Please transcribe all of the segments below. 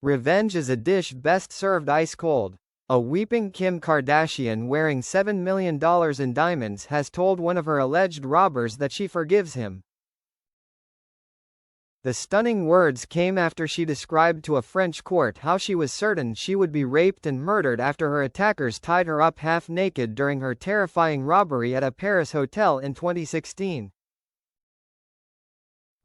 Revenge is a dish best served ice cold. A weeping Kim Kardashian wearing $7 million in diamonds has told one of her alleged robbers that she forgives him. The stunning words came after she described to a French court how she was certain she would be raped and murdered after her attackers tied her up half-naked during her terrifying robbery at a Paris hotel in 2016.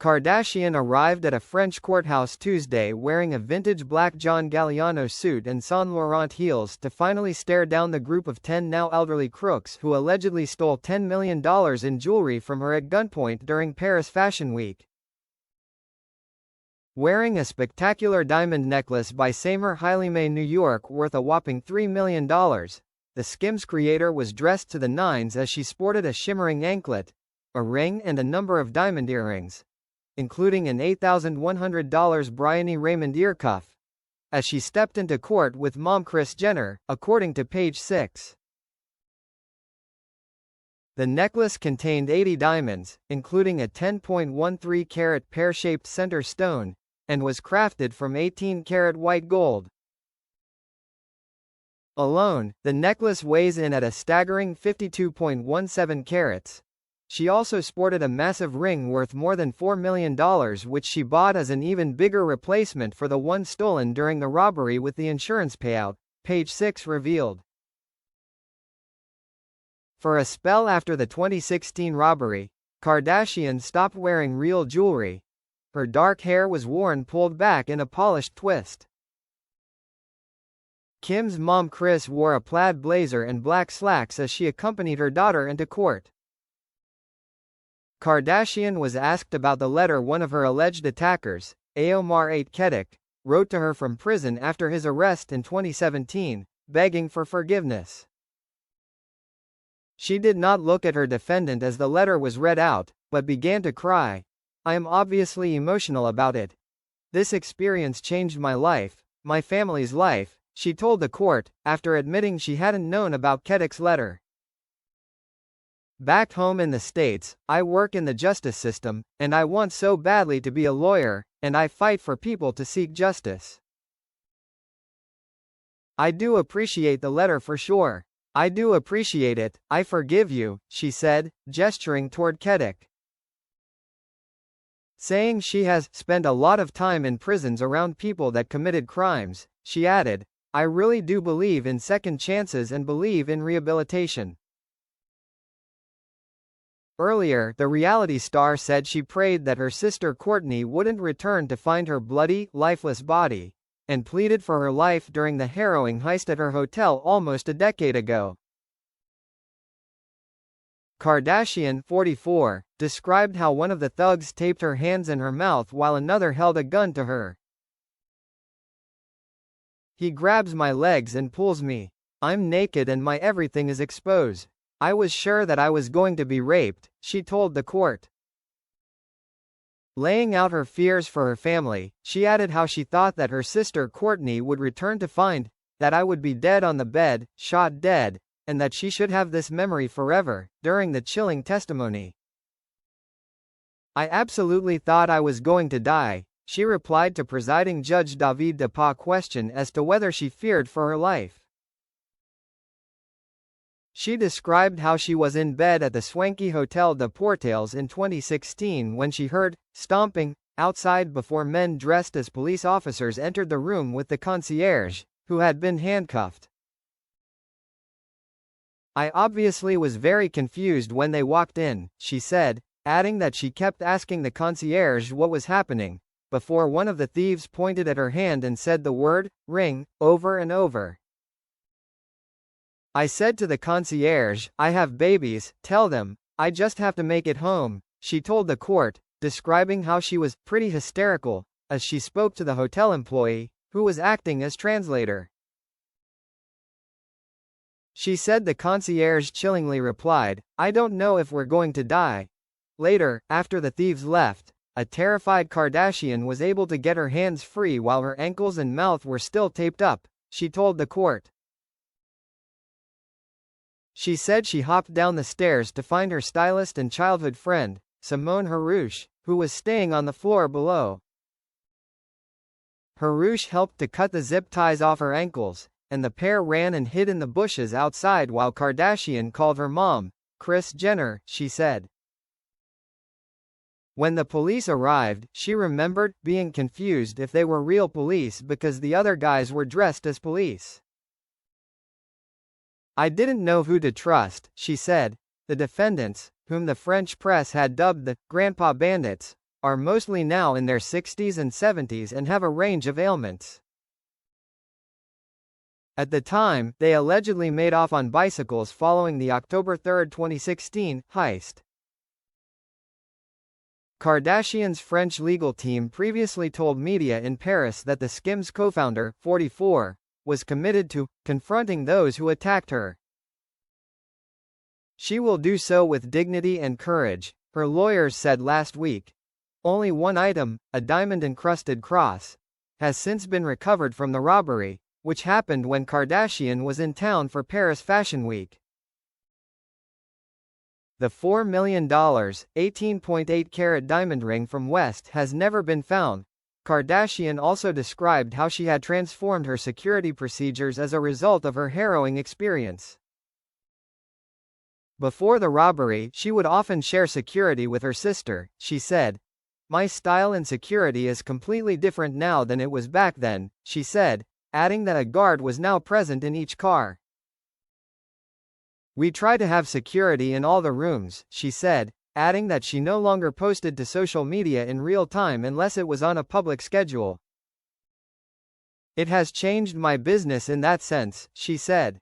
Kardashian arrived at a French courthouse Tuesday wearing a vintage black John Galliano suit and Saint Laurent heels to finally stare down the group of 10 now elderly crooks who allegedly stole $10 million in jewelry from her at gunpoint during Paris Fashion Week. Wearing a spectacular diamond necklace by Samer Hylime New York worth a whopping $3 million, the Skims creator was dressed to the nines as she sported a shimmering anklet, a ring and a number of diamond earrings, including an $8,100 Bryony Raymond ear cuff, as she stepped into court with mom Kris Jenner, according to Page 6. The necklace contained 80 diamonds, including a 10.13-carat pear-shaped center stone, and was crafted from 18-carat white gold. Alone, the necklace weighs in at a staggering 52.17 carats. She also sported a massive ring worth more than $4 million, which she bought as an even bigger replacement for the one stolen during the robbery with the insurance payout, Page 6 revealed. For a spell after the 2016 robbery, Kardashian stopped wearing real jewelry. Her dark hair was worn pulled back in a polished twist. Kim's mom Kris wore a plaid blazer and black slacks as she accompanied her daughter into court. Kardashian was asked about the letter one of her alleged attackers, Aomar Kedik, wrote to her from prison after his arrest in 2017, begging for forgiveness. She did not look at her defendant as the letter was read out, but began to cry. "I am obviously emotional about it. This experience changed my life, my family's life," she told the court, after admitting she hadn't known about Kedik's letter. "Back home in the States, I work in the justice system, and I want so badly to be a lawyer, and I fight for people to seek justice. I do appreciate the letter for sure. I do appreciate it, I forgive you," she said, gesturing toward Kedik. Saying she has spent a lot of time in prisons around people that committed crimes, she added, "I really do believe in second chances and believe in rehabilitation." Earlier, the reality star said she prayed that her sister Kourtney wouldn't return to find her bloody, lifeless body, and pleaded for her life during the harrowing heist at her hotel almost a decade ago. Kardashian, 44, described how one of the thugs taped her hands and her mouth while another held a gun to her. "He grabs my legs and pulls me. I'm naked and my everything is exposed. I was sure that I was going to be raped," she told the court. Laying out her fears for her family, she added how she thought that her sister Kourtney would return to find that I would be dead on the bed, shot dead, and that she should have this memory forever. During the chilling testimony, "I absolutely thought I was going to die," she replied to presiding judge David Depa's question as to whether she feared for her life. She described how she was in bed at the swanky Hotel de Portales in 2016 when she heard stomping outside before men dressed as police officers entered the room with the concierge, who had been handcuffed. "I obviously was very confused when they walked in," she said, adding that she kept asking the concierge what was happening, before one of the thieves pointed at her hand and said the word, ring, over and over. "I said to the concierge, I have babies, tell them, I just have to make it home," she told the court, describing how she was pretty hysterical as she spoke to the hotel employee, who was acting as translator. She said the concierge chillingly replied, "I don't know if we're going to die." Later, after the thieves left, a terrified Kardashian was able to get her hands free while her ankles and mouth were still taped up, she told the court. She said she hopped down the stairs to find her stylist and childhood friend, Simone Harouche, who was staying on the floor below. Harush helped to cut the zip ties off her ankles, and the pair ran and hid in the bushes outside while Kardashian called her mom, Kris Jenner, she said. When the police arrived, she remembered being confused if they were real police because the other guys were dressed as police. I didn't know who to trust, she said. The defendants, whom the French press had dubbed the Grandpa Bandits, are mostly now in their 60s and 70s and have a range of ailments. At the time, they allegedly made off on bicycles following the October 3, 2016, heist. Kardashian's French legal team previously told media in Paris that the Skims co-founder, 44, was committed to confronting those who attacked her. She will do so with dignity and courage, her lawyers said last week. Only one item, a diamond-encrusted cross, has since been recovered from the robbery, which happened when Kardashian was in town for Paris Fashion Week. The $4 million, 18.8-carat diamond ring from West has never been found. Kardashian also described how she had transformed her security procedures as a result of her harrowing experience. Before the robbery, she would often share security with her sister, she said. My style in security is completely different now than it was back then, she said, adding that a guard was now present in each car. We try to have security in all the rooms, she said, adding that she no longer posted to social media in real time unless it was on a public schedule. It has changed my business in that sense, she said.